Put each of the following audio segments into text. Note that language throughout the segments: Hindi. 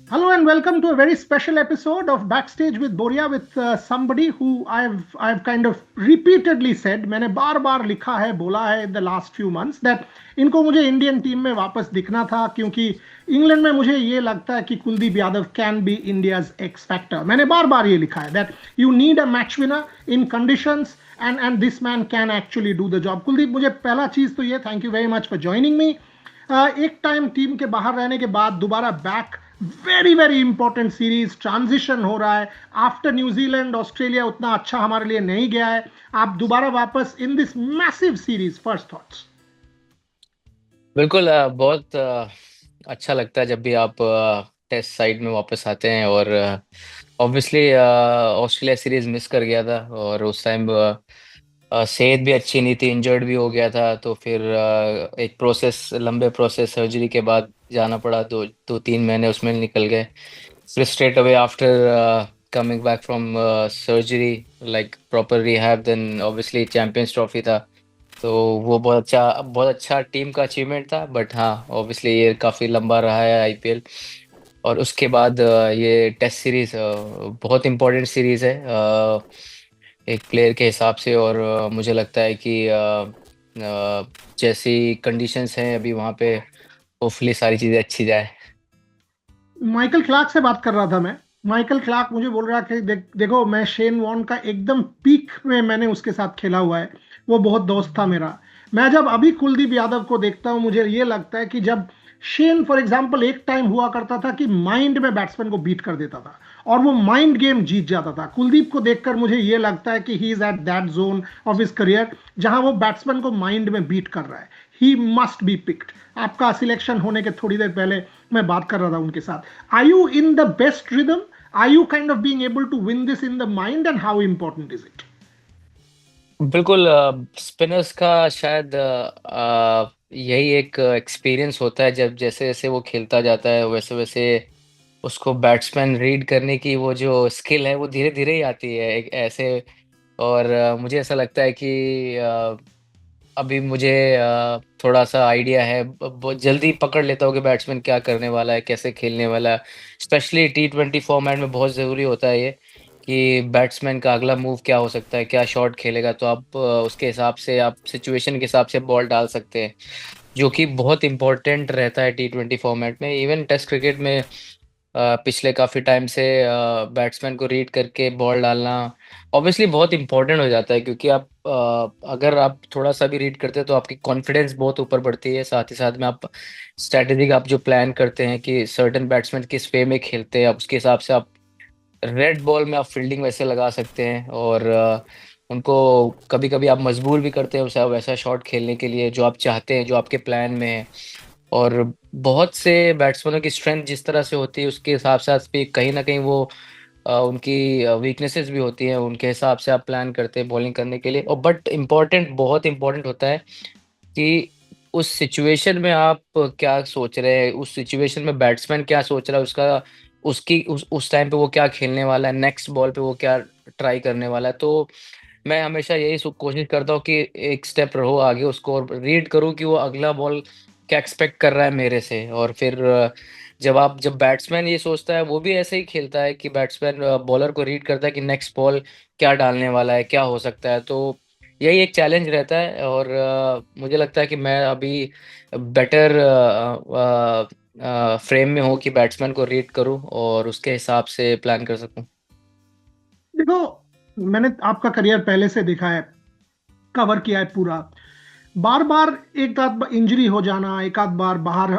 Hello and welcome to a very special episode of Backstage with Boria with somebody who I've kind of repeatedly said, मैंने बार बार लिखा है, बोला है in the last few months that इनको मुझे इंडियन टीम में वापस दिखना था, क्योंकि इंग्लैंड में मुझे ये लगता है कि Kuldeep Yadav can be India's x factor. मैंने बार बार ये लिखा है that you need a match winner in conditions and this man can actually do the job. Kuldeep, मुझे पहला चीज तो ये, thank you very much for joining me. एक टाइम टीम के बाहर रहने के बाद दोबारा back, very very important series, transition हो रहा है. आफ्टर न्यूजीलैंड ऑस्ट्रेलिया उतना अच्छा हमारे लिए नहीं गया है. आप दोबारा वापस in this massive series, first thoughts. बिल्कुल बहुत अच्छा लगता है जब भी आप टेस्ट साइड में वापस आते हैं। और ऑब्वियसली ऑस्ट्रेलिया सीरीज मिस कर गया था और उस टाइम सेहत भी अच्छी नहीं थी, इंजर्ड भी हो गया था। तो फिर एक लंबे प्रोसेस सर्जरी के बाद जाना पड़ा। दो दो 3 महीने उसमें निकल गए। फिर straight away after coming back from surgery, like proper rehab, then obviously champions trophy था। तो वो बहुत अच्छा टीम का अचीवमेंट था। बट हाँ, ऑब्वियसली ये काफ़ी लंबा रहा है आईपीएल। और उसके बाद ये टेस्ट सीरीज बहुत इम्पोर्टेंट सीरीज है एक प्लेयर के हिसाब से। और मुझे लगता है कि जैसी कंडीशंस हैं अभी वहाँ पे, होपफुली सारी चीज़ें अच्छी जाए। माइकल क्लार्क से बात कर रहा था मैं. माइकल क्लार्क मुझे बोल रहा कि देखो, मैं शेन वॉर्न का एकदम पीक में मैंने उसके साथ खेला हुआ है, वो बहुत दोस्त था मेरा. मैं जब अभी कुलदीप यादव को देखता हूं, मुझे ये लगता है कि जब शेन फॉर एग्जांपल एक टाइम हुआ करता था कि माइंड में बैट्समैन को बीट कर देता था और वो माइंड गेम जीत जाता था. कुलदीप को देखकर मुझे ये लगता है कि he is at that zone of his career जहां वो बैट्समैन को माइंड में बीट कर रहा है. He must be picked. आपका सिलेक्शन होने के थोड़ी देर पहले मैं बात कर रहा था उनके साथ. Are you in the best rhythm? Are you kind of being able to win this in the mind and how important is it? बिल्कुल, स्पिनर्स का शायद यही एक एक्सपीरियंस होता है। जब जैसे जैसे वो खेलता जाता है वैसे वैसे उसको बैट्समैन रीड करने की वो जो स्किल है वो धीरे धीरे ही आती है एक ऐसे। और मुझे ऐसा लगता है कि अभी मुझे थोड़ा सा आइडिया है, बहुत जल्दी पकड़ लेता हूँ कि बैट्समैन क्या करने वाला है, कैसे खेलने वाला है। स्पेशली T20 फॉर्मेट में बहुत ज़रूरी होता है ये कि बैट्समैन का अगला मूव क्या हो सकता है, क्या शॉट खेलेगा। तो आप उसके हिसाब से, आप सिचुएशन के हिसाब से बॉल डाल सकते हैं, जो कि बहुत इंपॉर्टेंट रहता है T20 फॉर्मेट में। इवन टेस्ट क्रिकेट में पिछले काफ़ी टाइम से बैट्समैन को रीड करके बॉल डालना ऑब्वियसली बहुत इंपॉर्टेंट हो जाता है, क्योंकि आप अगर आप थोड़ा सा भी रीड करते हैं तो आपकी कॉन्फिडेंस बहुत ऊपर बढ़ती है। साथ ही साथ में आप स्ट्रैटेजिक, आप जो प्लान करते हैं कि सर्टेन बैट्समैन किस वे में खेलते हैं, आप उसके हिसाब से आप रेड बॉल में आप फील्डिंग वैसे लगा सकते हैं। और उनको कभी कभी आप मजबूर भी करते हैं वैसा वैसा शॉट खेलने के लिए जो आप चाहते हैं, जो आपके प्लान में है। और बहुत से बैट्समैनों की स्ट्रेंथ जिस तरह से होती है उसके हिसाब से भी कहीं न कहीं वो उनकी वीकनेसेस भी होती हैं, उनके हिसाब से आप प्लान करते हैं बॉलिंग करने के लिए। और बट इम्पोर्टेंट, बहुत इम्पोर्टेंट होता है कि उस सिचुएशन में आप क्या सोच रहे हैं, उस सिचुएशन में बैट्समैन क्या सोच रहा है, उसका उसकी उस टाइम पे वो क्या खेलने वाला है, नेक्स्ट बॉल पे वो क्या ट्राई करने वाला है। तो मैं हमेशा यही कोशिश करता हूँ कि एक स्टेप रहो आगे, उसको और रीड करूँ कि वो अगला बॉल क्या एक्सपेक्ट कर रहा है मेरे से। और फिर जब बैट्समैन ये सोचता है, वो भी ऐसे ही खेलता है कि बैट्समैन बॉलर को रीड करता है कि नेक्स्ट बॉल क्या डालने वाला है, क्या हो सकता है। तो यही एक चैलेंज रहता है। और मुझे लगता है कि मैं अभी बेटर फ्रेम में हूँ कि बैट्समैन को रीड करूँ और उसके हिसाब से प्लान कर सकूँ। देखो, मैंने आपका करियर पहले से देखा है, कवर किया है पूरा. बार बार एक आध इंजरी हो जाना, एक आध बार बाहर,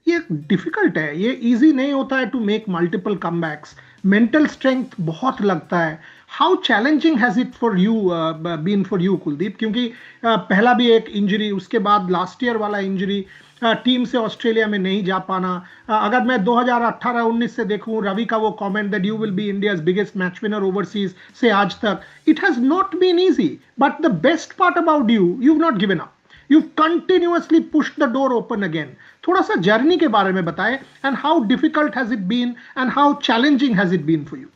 ये डिफिकल्ट है. ये इजी नहीं होता है to make multiple comebacks. Mental strength बहुत लगता है. How challenging has it for you been for you Kuldeep? क्योंकि पहला भी एक इंजरी, उसके बाद लास्ट ईयर वाला इंजरी, टीम से ऑस्ट्रेलिया में नहीं जा पाना. अगर मैं 2018-19 से देखूं, रवि का वो comment that you will be India's biggest match winner overseas, से आज तक it has not been easy. But the best part about you, you not given up. You've continuously pushed the door open again. थोड़ा सा जर्नी के बारे में बताएं, and how difficult has it been and how challenging has it been for you?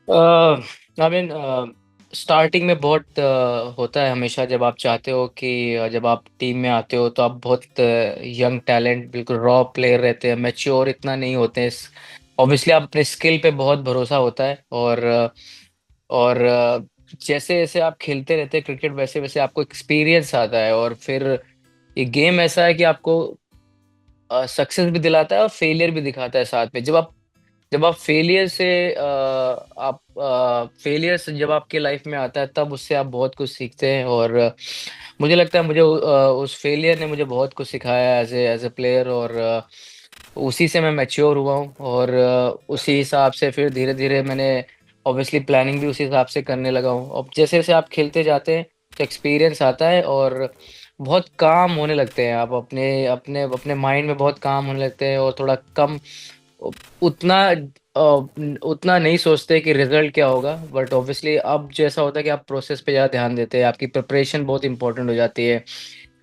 I mean starting में बहुत होता है हमेशा, जब आप चाहते हो कि जब आप टीम में आते हो तो आप बहुत यंग टैलेंट, बिल्कुल रॉ प्लेयर रहते हैं, मैच्योर इतना नहीं होते हैं। ऑब्वियसली आप अपने स्किल पे बहुत भरोसा होता है, और जैसे जैसे आप खेलते रहते हैं क्रिकेट, वैसे वैसे आपको एक्सपीरियंस आता है, और फिर ये गेम ऐसा है कि आपको सक्सेस भी दिलाता है और फेलियर भी दिखाता है साथ में। जब आप फेलियर से आप फेलियर से जब आपके लाइफ में आता है, तब उससे आप बहुत कुछ सीखते हैं। और मुझे लगता है मुझे उस फेलियर ने मुझे बहुत कुछ सिखाया एज ए प्लेयर, और उसी से मैं मैच्योर हुआ हूँ, और उसी हिसाब से फिर धीरे धीरे मैंने ऑब्वियसली प्लानिंग भी उसी हिसाब से करने लगा हूँ। अब जैसे जैसे आप खेलते जाते हैं तो एक्सपीरियंस आता है, और बहुत काम होने लगते हैं, आप अपने अपने अपने माइंड में बहुत काम होने लगते हैं, और थोड़ा कम उ उतना उतना नहीं सोचते कि रिज़ल्ट क्या होगा, बट ऑब्वियसली अब जैसा होता है कि आप प्रोसेस पे ज़्यादा ध्यान देते हैं, आपकी प्रिपरेशन बहुत इम्पोर्टेंट हो जाती है।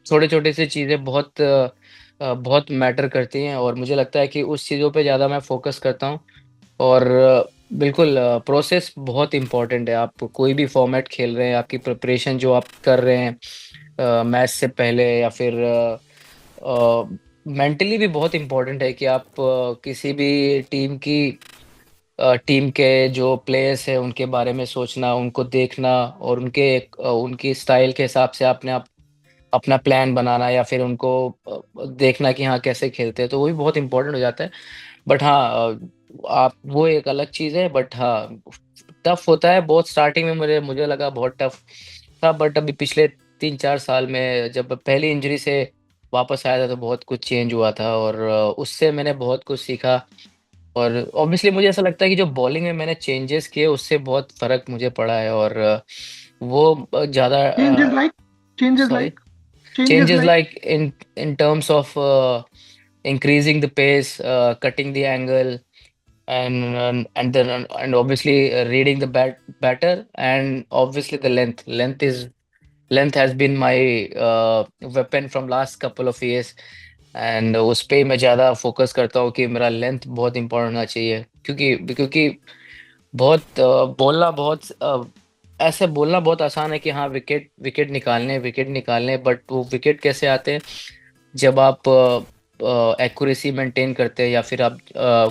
छोटे-छोटे से चीज़ें बहुत मैटर करती हैं, और मुझे लगता है कि उस चीज़ों पे ज़्यादा मैं फ़ोकस करता हूँ। और बिल्कुल प्रोसेस बहुत इम्पोर्टेंट है। आप कोई भी फॉर्मेट खेल रहे हैं, आपकी प्रिपरेशन जो आप कर रहे हैं मैच से पहले, या फिर मेंटली भी बहुत इम्पोर्टेंट है कि आप किसी भी टीम के जो प्लेयर्स हैं उनके बारे में सोचना, उनको देखना, और उनकी स्टाइल के हिसाब से आपने आप अपना प्लान बनाना, या फिर उनको देखना कि हाँ, कैसे खेलते हैं, तो वो भी बहुत इम्पोर्टेंट हो जाता है। बट हाँ, आप वो एक अलग चीज़ है, बट हाँ, टफ होता है बहुत। स्टार्टिंग में मुझे मुझे लगा बहुत टफ था, बट अभी पिछले 3-4 साल में जब पहली इंजरी से वापस आया था, तो बहुत कुछ चेंज हुआ था, और उससे मैंने बहुत कुछ सीखा। और ऑब्वियसली मुझे ऐसा लगता है कि जो बॉलिंग में मैंने चेंजेस किए, उससे बहुत फ़र्क मुझे पड़ा है, और वो ज़्यादा changes like, changes sorry, like, changes changes like. like in terms of increasing the pace, cutting the angle, and obviously reading the batter, and obviously the length has been my weapon from last couple of years, and उस पे मैं ज़्यादा फोकस करता हूँ कि मेरा लेंथ बहुत इम्पोर्टेंट होना चाहिए, क्योंकि बोलना बहुत ऐसे बोलना बहुत आसान है कि हाँ, विकेट निकालने, बट वो विकेट कैसे आते हैं, जब आप एक्यूरेसी मेंटेन करते हैं, या फिर आप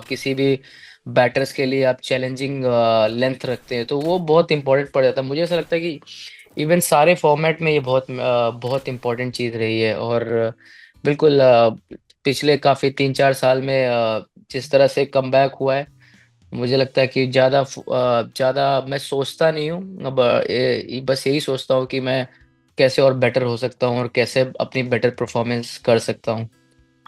किसी भी बैटर्स के लिए आप चैलेंजिंग लेंथ रखते हैं, तो वो बहुत इंपॉर्टेंट पड़ जाता है। मुझे ऐसा लगता है कि इवन सारे फॉर्मेट में ये बहुत इंपॉर्टेंट चीज़ रही है, और बिल्कुल पिछले काफ़ी 3-4 साल में जिस तरह से कमबैक हुआ है, मुझे लगता है कि ज़्यादा मैं सोचता नहीं हूँ। अब बस यही सोचता हूँ कि मैं कैसे और बेटर हो सकता हूँ, और कैसे अपनी बेटर परफॉर्मेंस कर सकता हूँ।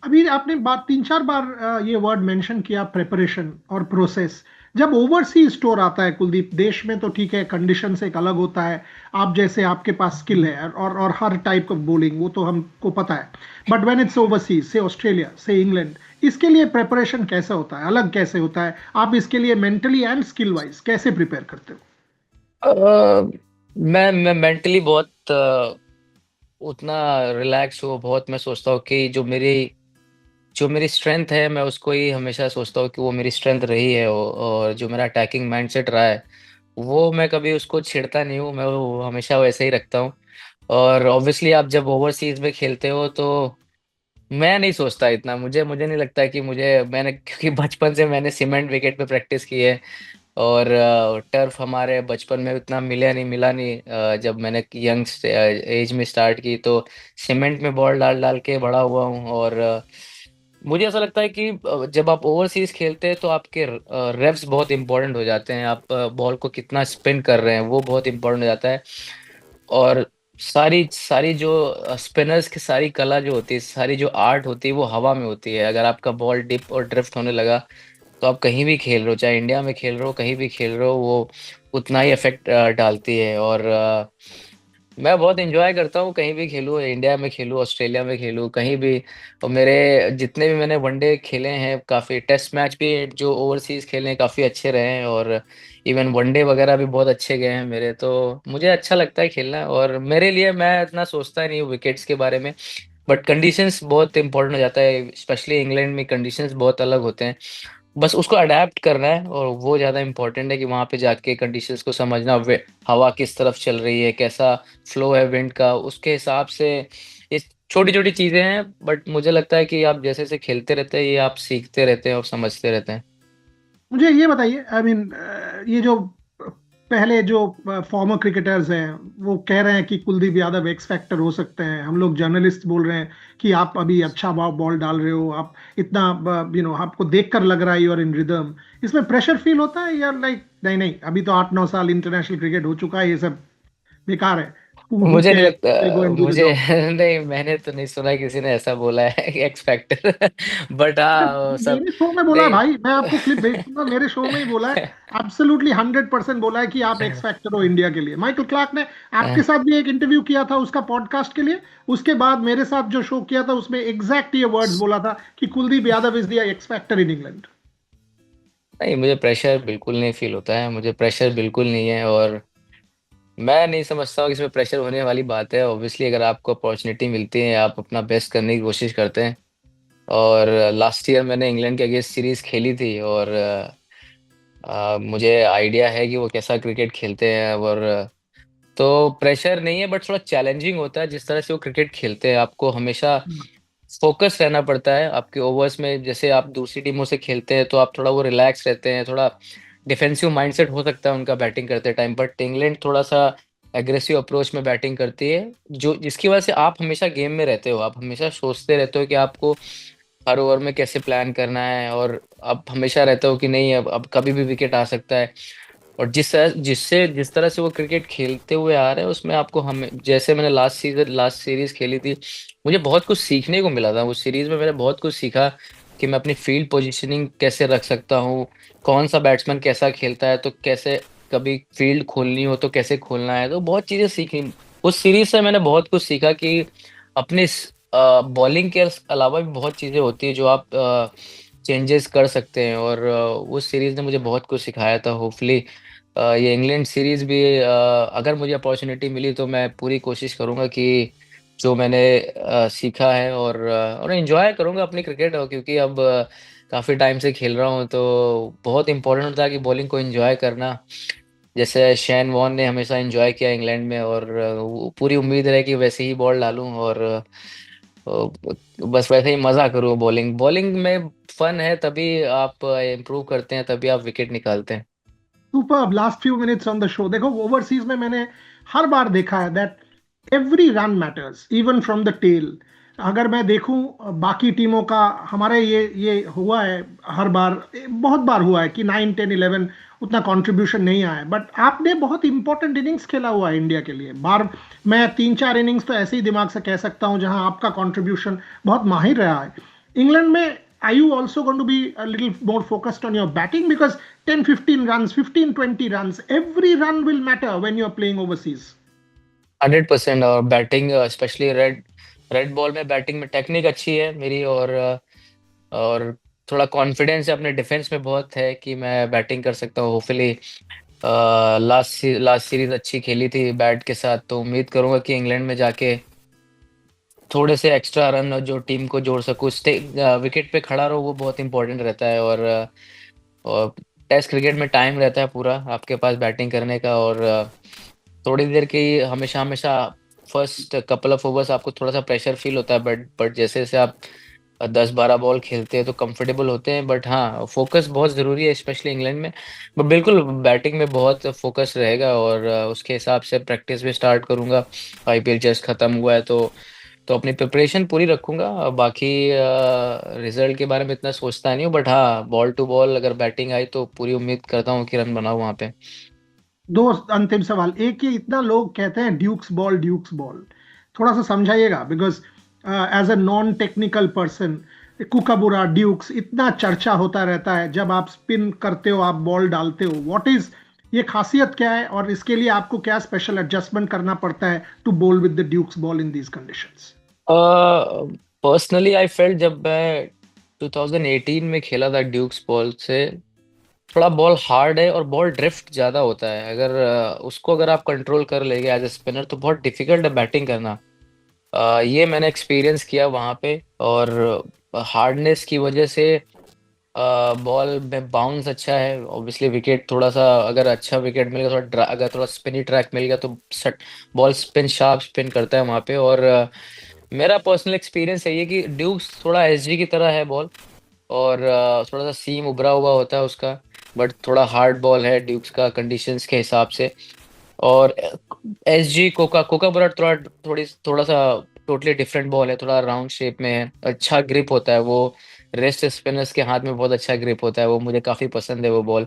अभी आपने बात 3-4 बार ये वर्ड मेंशन किया, प्रिपरेशन और प्रोसेस। जब ओवरसीज स्टोर आता है कुलदीप, देश में तो ठीक है, कंडीशंस एक अलग होता है। आप जैसे आपके पास स्किल है, और हर टाइप ऑफ बॉलिंग, वो तो हमको पता है। बट व्हेन इट्स ओवरसीज, से ऑस्ट्रेलिया, से इंग्लैंड, इसके लिए प्रिपरेशन कैसे होता है, अलग कैसे होता है? आप इसके लिए मेंटली एंड स्किल वाइज कैसे प्रिपेयर करते हो? अ, मैं मेंटली बहुत उतना रिलैक्स हूँ, बहुत मैं सोचता हूँ कि जो मेरी स्ट्रेंथ है, मैं उसको ही हमेशा सोचता हूँ कि वो मेरी स्ट्रेंथ रही है, और जो मेरा अटैकिंग माइंडसेट रहा है, वो मैं कभी उसको छेड़ता नहीं हूँ, मैं वो हमेशा वैसे ही रखता हूँ। और ऑब्वियसली आप जब ओवरसीज़ में खेलते हो, तो मैं नहीं सोचता इतना, मुझे मुझे नहीं लगता कि क्योंकि बचपन से मैंने सीमेंट विकेट पे प्रैक्टिस की है, और टर्फ हमारे बचपन में उतना मिला नहीं। जब मैंने यंग एज में स्टार्ट की, तो सीमेंट में बॉल डाल डाल के बड़ा हुआ हूँ, और मुझे ऐसा लगता है कि जब आप ओवरसीज खेलते हैं, तो आपके रेव्स बहुत इंपॉर्टेंट हो जाते हैं, आप बॉल को कितना स्पिन कर रहे हैं, वो बहुत इंपॉर्टेंट हो जाता है। और सारी सारी जो स्पिनर्स की सारी कला जो होती है, सारी जो आर्ट होती है, वो हवा में होती है। अगर आपका बॉल डिप और ड्रिफ्ट होने लगा, तो आप कहीं भी खेल रहे हो, चाहे इंडिया में खेल रहे हो, कहीं भी खेल रहे हो, वो उतना ही इफ़ेक्ट डालती है। और मैं बहुत एन्जॉय करता हूँ, कहीं भी खेलूँ, इंडिया में खेलूँ, ऑस्ट्रेलिया में खेलूँ, कहीं भी। और मेरे जितने भी मैंने वनडे खेले हैं, काफ़ी टेस्ट मैच भी जो ओवरसीज़ खेले हैं, काफ़ी अच्छे रहे हैं, और इवन वनडे वगैरह भी बहुत अच्छे गए हैं मेरे। तो मुझे अच्छा लगता है खेलना, और मेरे लिए मैं इतना सोचता नहीं हूँ विकेट्स के बारे में। बट कंडीशंस बहुत इम्पोर्टेंट हो जाता है, स्पेशली इंग्लैंड में कंडीशंस बहुत अलग होते हैं। बस उसको अडैप्ट करना है और वो ज़्यादा इम्पोर्टेंट है कि वहाँ पे जाके कंडीशंस को समझना, वे हवा किस तरफ चल रही है, कैसा फ्लो है विंड का, उसके हिसाब से ये छोटी-छोटी चीज़ें हैं, बट मुझे लगता है कि आप जैसे-जैसे खेलते रहते हैं, ये आप सीखते रहते हैं और समझते रहते हैं। मुझे ये बताइए, आई मीन, ये जो पहले जो फॉर्मर क्रिकेटर्स हैं वो कह रहे हैं कि कुलदीप यादव एक्स फैक्टर हो सकते हैं, हम लोग जर्नलिस्ट बोल रहे हैं कि आप अभी अच्छा बॉल डाल रहे हो, आप इतना, आपको देखकर लग रहा है यू आर इन रिदम, इसमें प्रेशर फील होता है या लाइक नहीं नहीं, अभी तो 8-9 साल इंटरनेशनल क्रिकेट हो चुका है, ये सब बेकार है, हु मुझे नहीं लगता, कैर गो एंड डू द मुझे जॉब। नहीं, मैंने तो नहीं सुना किसी ने ऐसा बोला है कि एक्स फैक्टर बट हाँ, सब मेरे शो में बोला है नहीं। भाई, मैं आपको क्लिप भेज दूंगा, मेरे शो में ही बोला है, एब्सोल्युटली 100% बोला है कि आप एक्स फैक्टर हो इंडिया के लिए। माइकल क्लार्क ने आपके साथ भी एक इंटरव्यू किया था उसका पॉडकास्ट के लिए, उसके बाद मेरे साथ जो शो किया था उसमें एग्जैक्ट ये वर्ड्स बोला था कि Kuldeep Yadav is the x factor in England. नहीं, मुझे प्रेशर बिल्कुल नहीं फील होता है, मुझे प्रेशर बिल्कुल नहीं है और मैं नहीं समझता हूँ कि इसमें प्रेशर होने वाली बात है। ऑब्वियसली अगर आपको अपॉर्चुनिटी मिलती है, आप अपना बेस्ट करने की कोशिश करते हैं और लास्ट ईयर मैंने इंग्लैंड के अगेंस्ट सीरीज़ खेली थी और मुझे आइडिया है कि वो कैसा क्रिकेट खेलते हैं और तो प्रेशर नहीं है बट थोड़ा चैलेंजिंग होता है जिस तरह से वो क्रिकेट खेलते हैं। आपको हमेशा फ़ोकस रहना पड़ता है आपके ओवर्स में, जैसे आप दूसरी टीमों से खेलते हैं तो आप थोड़ा वो रिलैक्स रहते हैं, थोड़ा डिफेंसिव माइंडसेट हो सकता है उनका बैटिंग करते टाइम, बट इंग्लैंड थोड़ा-सा एग्रेसिव अप्रोच में बैटिंग करती है, जो जिसकी वजह से आप हमेशा गेम में रहते हो, आप हमेशा सोचते रहते हो कि आपको हर ओवर में कैसे प्लान करना है और आप हमेशा रहते हो कि नहीं अब कभी भी विकेट आ सकता है। और जिस तरह से वो क्रिकेट खेलते हुए आ रहे हैं उसमें आपको हमें जैसे मैंने लास्ट सीरीज़ खेली थी, मुझे बहुत कुछ सीखने को मिला था। उस सीरीज़ में मैंने बहुत कुछ सीखा कि मैं अपनी फील्ड पोजीशनिंग कैसे रख सकता हूँ, कौन-सा बैट्समैन कैसा खेलता है, तो कैसे कभी फील्ड खोलनी हो तो कैसे खोलना है, तो बहुत चीज़ें सीखी। उस सीरीज़ से मैंने बहुत कुछ सीखा कि अपने बॉलिंग के अलावा भी बहुत चीज़ें होती हैं जो आप चेंजेस कर सकते हैं और उस सीरीज़ ने मुझे बहुत कुछ सिखाया था। होपफुली ये इंग्लैंड सीरीज़ भी अगर मुझे अपॉर्च्युनिटी मिली तो मैं पूरी कोशिश करूँगा कि जो मैंने सीखा है और एन्जॉय करूँगा अपनी क्रिकेट क्योंकि अब काफ़ी टाइम से खेल रहा हूँ, तो बहुत इम्पोर्टेंट होता है कि बॉलिंग को एन्जॉय करना। जैसे शेन वॉर्न ने हमेशा एन्जॉय किया इंग्लैंड में और वो पूरी उम्मीद है कि वैसे ही बॉल डालूँ और बस वैसे ही मज़ा करूँ बॉलिंग। बॉलिंग में फन है तभी आप इम्प्रूव करते हैं, तभी आप विकेट निकालते हैं। Super last few minutes on the show, देखो ओवरसीज में मैंने हर बार देखा है that every run matters even from the tail. अगर मैं देखूं बाकी टीमों का, हमारे ये हुआ है हर बार, बहुत बार हुआ है कि 9, 10, 11 उतना कंट्रीब्यूशन नहीं आया, बट आपने बहुत इंपॉर्टेंट इनिंग्स खेला हुआ है इंडिया के लिए बार। मैं 3-4 इनिंग्स तो ऐसे ही दिमाग से कह सकता हूं जहां आपका कंट्रीब्यूशन बहुत माहिर रहा है इंग्लैंड में। Are you also going to be a little more focused on your batting? Because 10, 15 runs, 15, 20 runs, every run will matter when you're playing overseas. 100% और batting specially red red ball में बैटिंग में टेक्निक अच्छी है मेरी और थोड़ा कॉन्फिडेंस है अपने डिफेंस में बहुत है कि मैं बैटिंग कर सकता हूँ। होपफुली लास्ट सीरीज़ अच्छी खेली थी बैट के साथ, तो उम्मीद करूँगा कि इंग्लैंड में जाके थोड़े से एक्स्ट्रा रन जो टीम को जोड़ सकूँ। विकेट पे खड़ा रहूँ वो बहुत इम्पोर्टेंट रहता है और टेस्ट क्रिकेट में टाइम रहता है पूरा आपके पास बैटिंग करने का और थोड़ी देर की हमेशा फर्स्ट कपल ऑफ ओवर्स आपको थोड़ा-सा प्रेशर फ़ील होता है बट जैसे-जैसे आप 10-12 बॉल खेलते हैं तो कंफर्टेबल होते हैं, बट हाँ, फ़ोकस बहुत ज़रूरी है स्पेशली इंग्लैंड में। बट बिल्कुल बैटिंग में बहुत फ़ोकस रहेगा और उसके हिसाब से प्रैक्टिस भी स्टार्ट करूँगा। आईपीएल जस्ट खत्म हुआ है तो अपनी प्रिपरेशन पूरी रखूँगा। बाकी रिज़ल्ट के बारे में इतना सोचता नहीं हूँ, बट हाँ, बॉल टू बॉल अगर बैटिंग आई तो पूरी उम्मीद करता हूँ कि रन बनाऊँ वहाँ पे। दो अंतिम सवाल, एक ही इतना लोग कहते हैं ड्यूक्स बॉल, थोड़ा सा समझाइएगा, because as a non technical person, Kookaburra Dukes इतना चर्चा होता रहता है, जब आप स्पिन करते हो, आप बॉल डालते हो, व्हाट इज ये खासियत क्या है और इसके लिए आपको क्या स्पेशल एडजस्टमेंट करना पड़ता है to bowl with the Dukes ball in these conditions? Uh, personally I felt जब मैं 2018 में खेला था ड्यूक्स बॉल से, थोड़ा बॉल हार्ड है और बॉल ड्रिफ्ट ज़्यादा होता है। उसको अगर आप कंट्रोल कर लेंगे एज़ अ स्पिनर तो बहुत डिफ़िकल्ट है बैटिंग करना। ये मैंने एक्सपीरियंस किया वहाँ पे और हार्डनेस की वजह से बॉल में बाउंस अच्छा है, ऑब्वियसली विकेट थोड़ा सा, अगर अच्छा विकेट मिल गया, अगर थोड़ा स्पिनी ट्रैक मिल गया तो सट बॉल स्पिन, शार्प स्पिन करता है वहाँ पे। और मेरा पर्सनल एक्सपीरियंस है ये कि ड्यूक्स थोड़ा एसजी की तरह है बॉल, और थोड़ा सा सीम उभरा हुआ होता है उसका, बट थोड़ा हार्ड बॉल है ड्यूक्स का कंडीशंस के हिसाब से। और एसजी कोका कोका बरा थोड़ा सा टोटली डिफरेंट बॉल है, थोड़ा राउंड शेप में है, अच्छा ग्रिप होता है वो, रेस्ट स्पिनर्स के हाथ में बहुत अच्छा ग्रिप होता है वो, मुझे काफी पसंद है वो बॉल।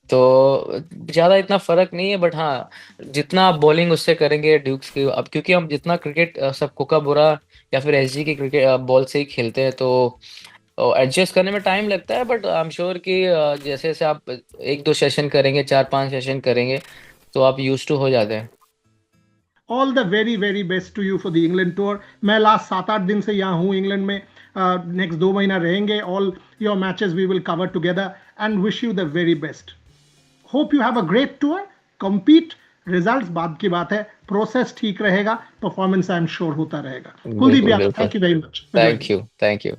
तो ज्यादा इतना फर्क नहीं है, बट हाँ, जितना आप बॉलिंग उससे करेंगे ड्यूक्स की, अब क्योंकि हम जितना क्रिकेट सब कोका बुरा या फिर एसजी की क्रिकेट बॉल से ही खेलते हैं, तो एडजस्ट करने में टाइम लगता है, बट आई एम श्योर कि जैसे जैसे आप एक दो सेशन करेंगे, चार पांच सेशन करेंगे, तो आप यूज टू हो जाते हैं। All the very very best to you for the England tour. मैं लास्ट 7-8 दिन से यहाँ हूँ इंग्लैंड में, नेक्स्ट 2 महीना रहेंगे। All your matches we will cover together and wish you the very best. Hope you have a great tour, compete। Results बाद की बात है, प्रोसेस ठीक रहेगा, परफॉर्मेंस आई एम श्योर होता रहेगा। कुलदीप बिल्कुल यादव, बिल्कुल। Thank you very much for thank joining. You, thank you.